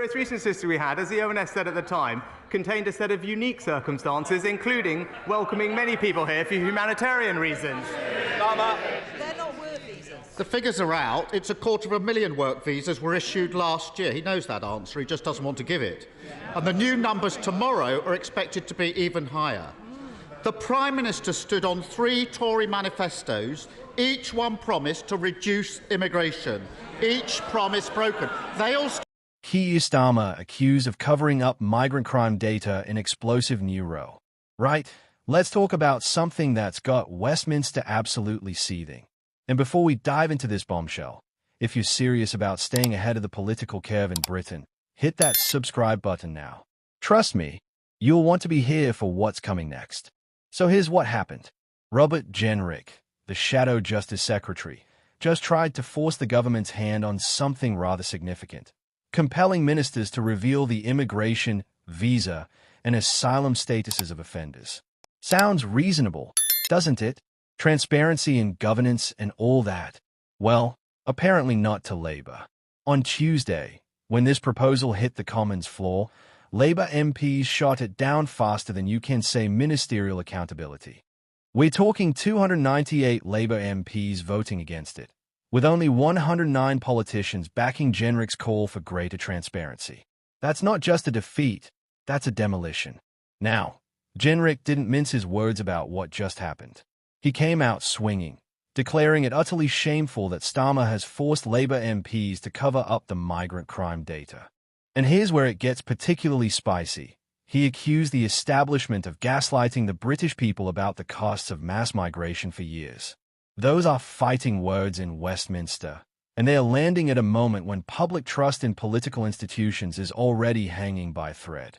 most recent history we had, as the ONS said at the time, contained a set of unique circumstances, including welcoming many people here for humanitarian reasons. They're not work visas. The figures are out. It's 250,000 work visas were issued last year. He knows that answer. He just doesn't want to give it. And the new numbers tomorrow are expected to be even higher. The Prime Minister stood on 3 Tory manifestos. Each one promised to reduce immigration. Each promise broken. They all... Keir Starmer accused of covering up migrant crime data in explosive new row. Right, let's talk about something that's got Westminster absolutely seething. And before we dive into this bombshell, if you're serious about staying ahead of the political curve in Britain, hit that subscribe button now. Trust me, you'll want to be here for what's coming next. So here's what happened. Robert Jenrick, the Shadow Justice Secretary, just tried to force the government's hand on something rather significant, compelling ministers to reveal the immigration, visa, and asylum statuses of offenders. Sounds reasonable, doesn't it? Transparency in governance and all that. Well, apparently not to Labour. On Tuesday, when this proposal hit the Commons floor, Labour MPs shot it down faster than you can say ministerial accountability. We're talking 298 Labour MPs voting against it, with only 109 politicians backing Jenrick's call for greater transparency. That's not just a defeat, that's a demolition. Now, Jenrick didn't mince his words about what just happened. He came out swinging, declaring it utterly shameful that Starmer has forced Labour MPs to cover up the migrant crime data. And here's where it gets particularly spicy. He accused the establishment of gaslighting the British people about the costs of mass migration for years. Those are fighting words in Westminster, and they are landing at a moment when public trust in political institutions is already hanging by a thread.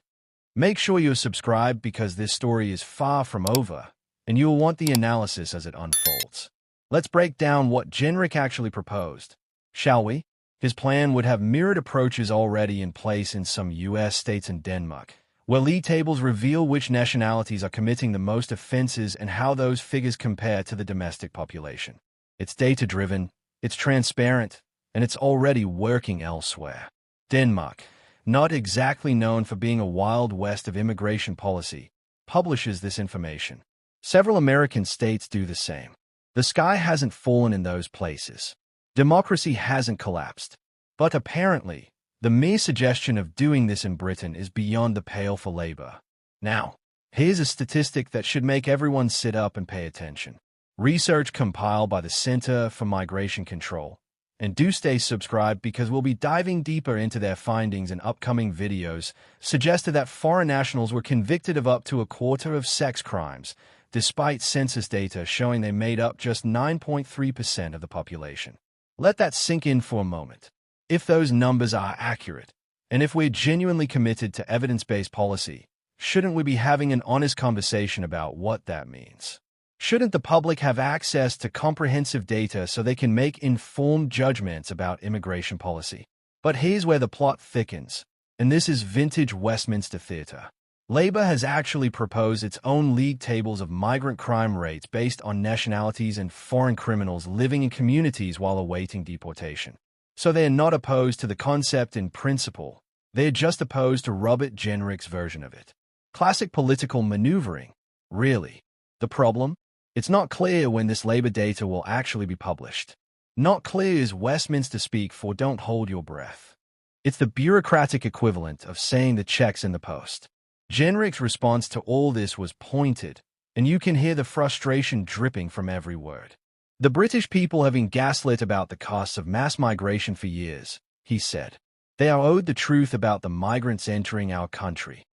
Make sure you're subscribed because this story is far from over, and you'll want the analysis as it unfolds. Let's break down what Jenrick actually proposed, shall we? His plan would have mirrored approaches already in place in some US states and Denmark, where league tables reveal which nationalities are committing the most offenses and how those figures compare to the domestic population. It's data-driven, it's transparent, and it's already working elsewhere. Denmark, not exactly known for being a wild west of immigration policy, publishes this information. Several American states do the same. The sky hasn't fallen in those places. Democracy hasn't collapsed. But apparently, the mere suggestion of doing this in Britain is beyond the pale for Labour. Now, here's a statistic that should make everyone sit up and pay attention. Research compiled by the Centre for Migration Control. And do stay subscribed because we'll be diving deeper into their findings in upcoming videos, suggested that foreign nationals were convicted of up to a quarter of sex crimes, despite census data showing they made up just 9.3% of the population. Let that sink in for a moment. If those numbers are accurate, and if we're genuinely committed to evidence-based policy, shouldn't we be having an honest conversation about what that means? Shouldn't the public have access to comprehensive data so they can make informed judgments about immigration policy? But here's where the plot thickens, and this is vintage Westminster theatre. Labour has actually proposed its own league tables of migrant crime rates based on nationalities and foreign criminals living in communities while awaiting deportation. So they're not opposed to the concept in principle, they're just opposed to Robert Jenrick's version of it. Classic political maneuvering, really. The problem? It's not clear when this Labour data will actually be published. Not clear is Westminster speak for don't hold your breath. It's the bureaucratic equivalent of saying the check's in the post. Jenrick's response to all this was pointed, and you can hear the frustration dripping from every word. The British people have been gaslit about the costs of mass migration for years, he said. They are owed the truth about the migrants entering our country.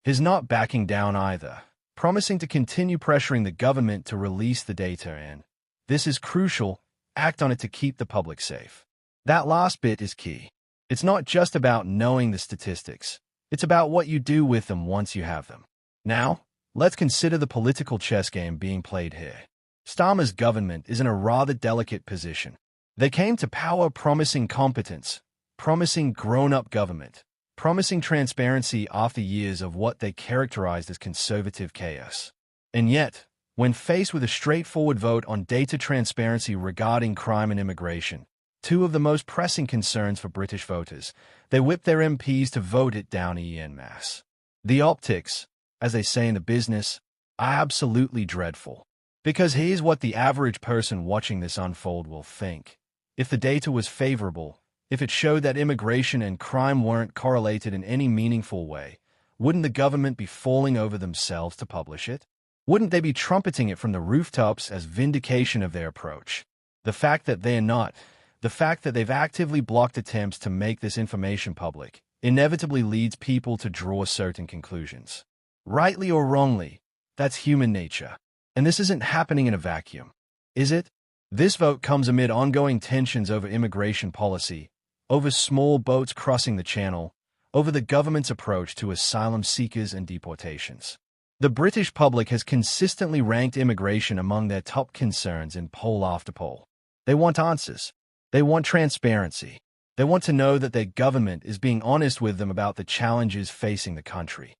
He's not backing down either, promising to continue pressuring the government to release the data and, this is crucial, act on it to keep the public safe. That last bit is key. It's not just about knowing the statistics. It's about what you do with them once you have them. Now, let's consider the political chess game being played here. Starmer's government is in a rather delicate position. They came to power promising competence, promising grown-up government, promising transparency after years of what they characterized as conservative chaos. And yet, when faced with a straightforward vote on data transparency regarding crime and immigration, two of the most pressing concerns for British voters. They whipped their MPs to vote it down en masse. The optics, as they say in the business, are absolutely dreadful. Because here's what the average person watching this unfold will think. If the data was favorable, if it showed that immigration and crime weren't correlated in any meaningful way, wouldn't the government be falling over themselves to publish it? Wouldn't they be trumpeting it from the rooftops as vindication of their approach? The fact that they're not, the fact that they've actively blocked attempts to make this information public, inevitably leads people to draw certain conclusions. Rightly or wrongly, that's human nature. And this isn't happening in a vacuum, is it? This vote comes amid ongoing tensions over immigration policy, over small boats crossing the channel, over the government's approach to asylum seekers and deportations. The British public has consistently ranked immigration among their top concerns in poll after poll. They want answers. They want transparency. They want to know that their government is being honest with them about the challenges facing the country.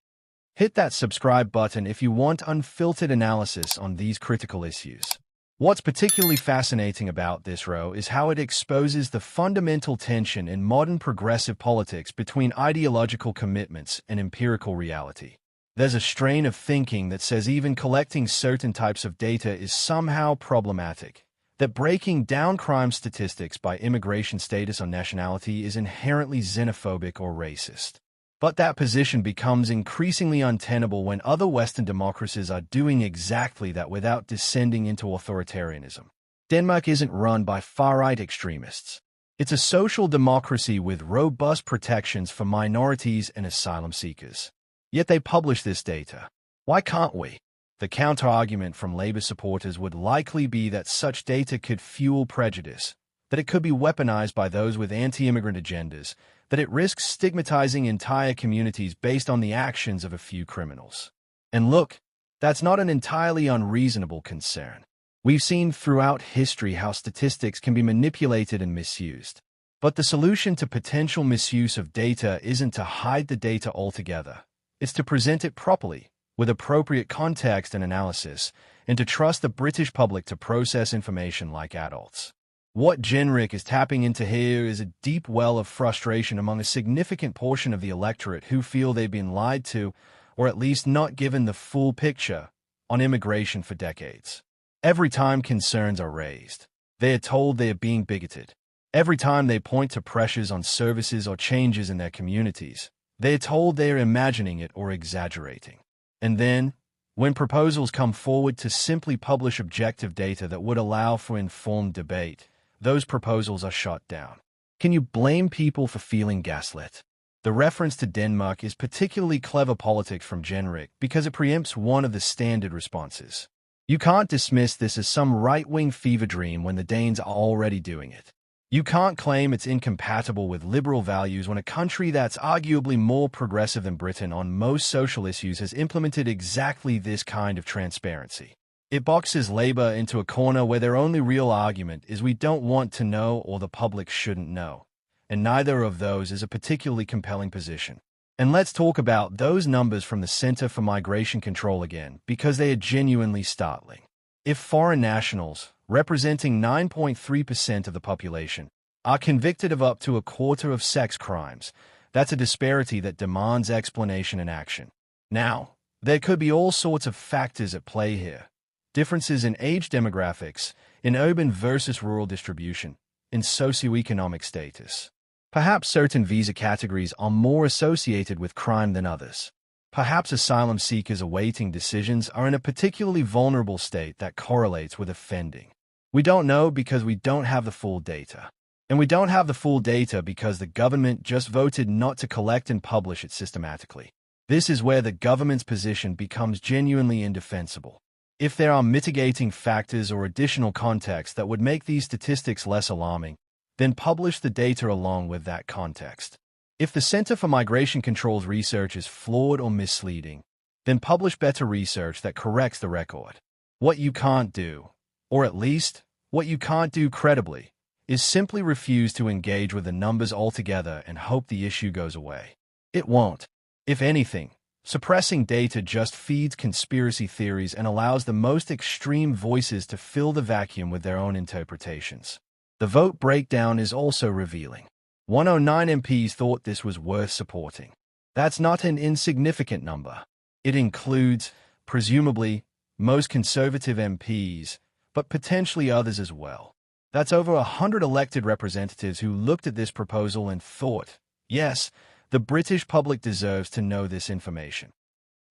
Hit that subscribe button if you want unfiltered analysis on these critical issues. What's particularly fascinating about this row is how it exposes the fundamental tension in modern progressive politics between ideological commitments and empirical reality. There's a strain of thinking that says even collecting certain types of data is somehow problematic, that breaking down crime statistics by immigration status or nationality is inherently xenophobic or racist. But that position becomes increasingly untenable when other Western democracies are doing exactly that without descending into authoritarianism. Denmark isn't run by far-right extremists. It's a social democracy with robust protections for minorities and asylum seekers. Yet they publish this data. Why can't we? The counter-argument from Labour supporters would likely be that such data could fuel prejudice, that it could be weaponized by those with anti-immigrant agendas, that it risks stigmatizing entire communities based on the actions of a few criminals. And look, that's not an entirely unreasonable concern. We've seen throughout history how statistics can be manipulated and misused. But the solution to potential misuse of data isn't to hide the data altogether. It's to present it properly, with appropriate context and analysis, and to trust the British public to process information like adults. What Jenrick is tapping into here is a deep well of frustration among a significant portion of the electorate who feel they've been lied to, or at least not given the full picture, on immigration for decades. Every time concerns are raised, they are told they are being bigoted. Every time they point to pressures on services or changes in their communities, they are told they are imagining it or exaggerating. And then, when proposals come forward to simply publish objective data that would allow for informed debate, those proposals are shot down. Can you blame people for feeling gaslit? The reference to Denmark is particularly clever politics from Jenrick because it preempts one of the standard responses. You can't dismiss this as some right-wing fever dream when the Danes are already doing it. You can't claim it's incompatible with liberal values when a country that's arguably more progressive than Britain on most social issues has implemented exactly this kind of transparency. It boxes Labour into a corner where their only real argument is we don't want to know or the public shouldn't know. And neither of those is a particularly compelling position. And let's talk about those numbers from the Centre for Migration Control again, because they are genuinely startling. If foreign nationals, representing 9.3% of the population, are convicted of up to a quarter of sex crimes, that's a disparity that demands explanation and action. Now, there could be all sorts of factors at play here. Differences in age demographics, in urban versus rural distribution, in socioeconomic status. Perhaps certain visa categories are more associated with crime than others. Perhaps asylum seekers awaiting decisions are in a particularly vulnerable state that correlates with offending. We don't know because we don't have the full data. And we don't have the full data because the government just voted not to collect and publish it systematically. This is where the government's position becomes genuinely indefensible. If there are mitigating factors or additional context that would make these statistics less alarming, then publish the data along with that context. If the Centre for Migration Control's research is flawed or misleading, then publish better research that corrects the record. What you can't do, or at least, what you can't do credibly, is simply refuse to engage with the numbers altogether and hope the issue goes away. It won't. If anything, suppressing data just feeds conspiracy theories and allows the most extreme voices to fill the vacuum with their own interpretations. The vote breakdown is also revealing. 109 MPs thought this was worth supporting. That's not an insignificant number. It includes, presumably, most conservative MPs, but potentially others as well. That's over 100 elected representatives who looked at this proposal and thought, yes, the British public deserves to know this information.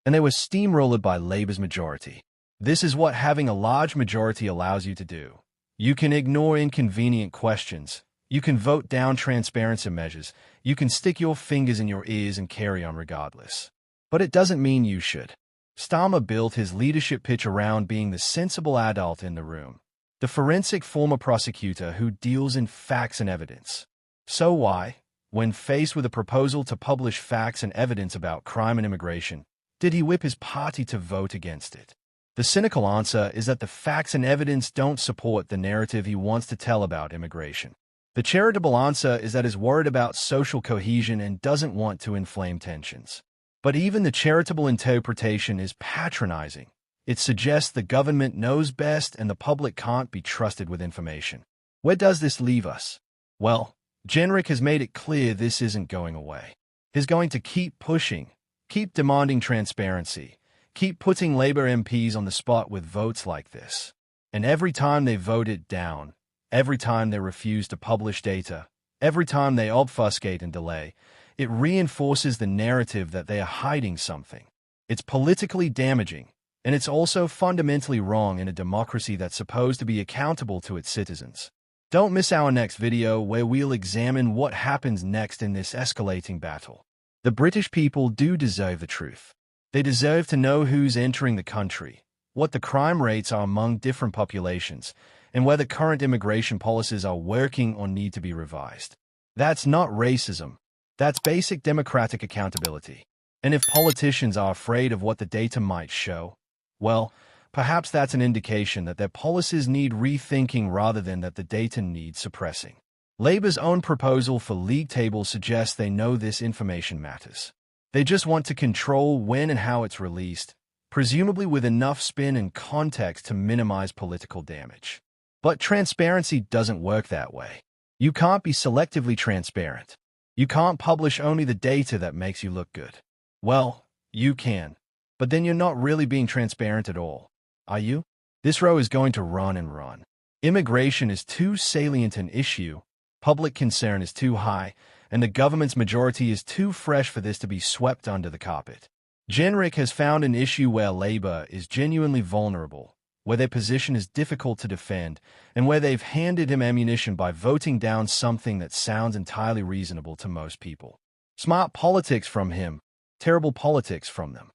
And they were steamrolled by Labour's majority. This is what having a large majority allows you to do. You can ignore inconvenient questions. You can vote down transparency measures. You can stick your fingers in your ears and carry on regardless. But it doesn't mean you should. Starmer built his leadership pitch around being the sensible adult in the room, the forensic former prosecutor who deals in facts and evidence. So why, when faced with a proposal to publish facts and evidence about crime and immigration, did he whip his party to vote against it? The cynical answer is that the facts and evidence don't support the narrative he wants to tell about immigration. The charitable answer is that he's worried about social cohesion and doesn't want to inflame tensions. But even the charitable interpretation is patronizing. It suggests the government knows best and the public can't be trusted with information. Where does this leave us? Well, Jenrick has made it clear this isn't going away. He's going to keep pushing, keep demanding transparency, keep putting Labour MPs on the spot with votes like this. And every time they vote it down, every time they refuse to publish data, every time they obfuscate and delay, it reinforces the narrative that they are hiding something. It's politically damaging, and it's also fundamentally wrong in a democracy that's supposed to be accountable to its citizens. Don't miss our next video where we'll examine what happens next in this escalating battle. The British people do deserve the truth. They deserve to know who's entering the country, what the crime rates are among different populations, and whether current immigration policies are working or need to be revised. That's not racism. That's basic democratic accountability. And if politicians are afraid of what the data might show, well, perhaps that's an indication that their policies need rethinking rather than that the data needs suppressing. Labour's own proposal for league tables suggests they know this information matters. They just want to control when and how it's released, presumably with enough spin and context to minimize political damage. But transparency doesn't work that way. You can't be selectively transparent. You can't publish only the data that makes you look good. Well, you can, but then you're not really being transparent at all, are you? This row is going to run and run. Immigration is too salient an issue, public concern is too high, and the government's majority is too fresh for this to be swept under the carpet. Jenrick has found an issue where Labour is genuinely vulnerable, where their position is difficult to defend, and where they've handed him ammunition by voting down something that sounds entirely reasonable to most people. Smart politics from him, terrible politics from them.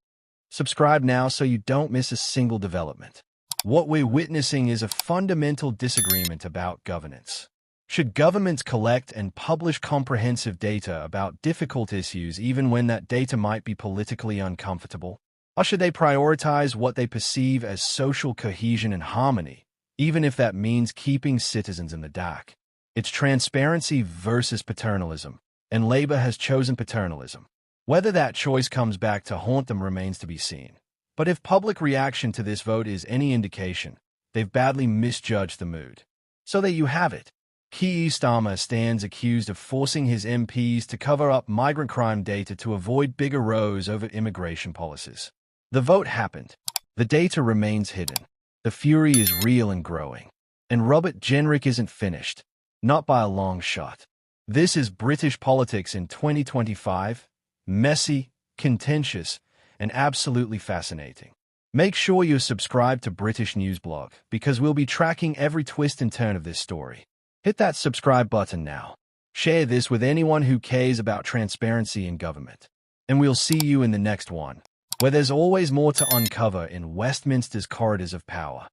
Subscribe now so you don't miss a single development. What we're witnessing is a fundamental disagreement about governance. Should governments collect and publish comprehensive data about difficult issues even when that data might be politically uncomfortable? Or should they prioritize what they perceive as social cohesion and harmony, even if that means keeping citizens in the dark? It's transparency versus paternalism, and Labour has chosen paternalism. Whether that choice comes back to haunt them remains to be seen. But if public reaction to this vote is any indication, they've badly misjudged the mood. So there you have it. Keir Starmer stands accused of forcing his MPs to cover up migrant crime data to avoid bigger rows over immigration policies. The vote happened. The data remains hidden. The fury is real and growing. And Robert Jenrick isn't finished. Not by a long shot. This is British politics in 2025. Messy, contentious, and absolutely fascinating. Make sure you're subscribed to British News Blog, because we'll be tracking every twist and turn of this story. Hit that subscribe button now. Share this with anyone who cares about transparency in government. And we'll see you in the next one, where there's always more to uncover in Westminster's corridors of power.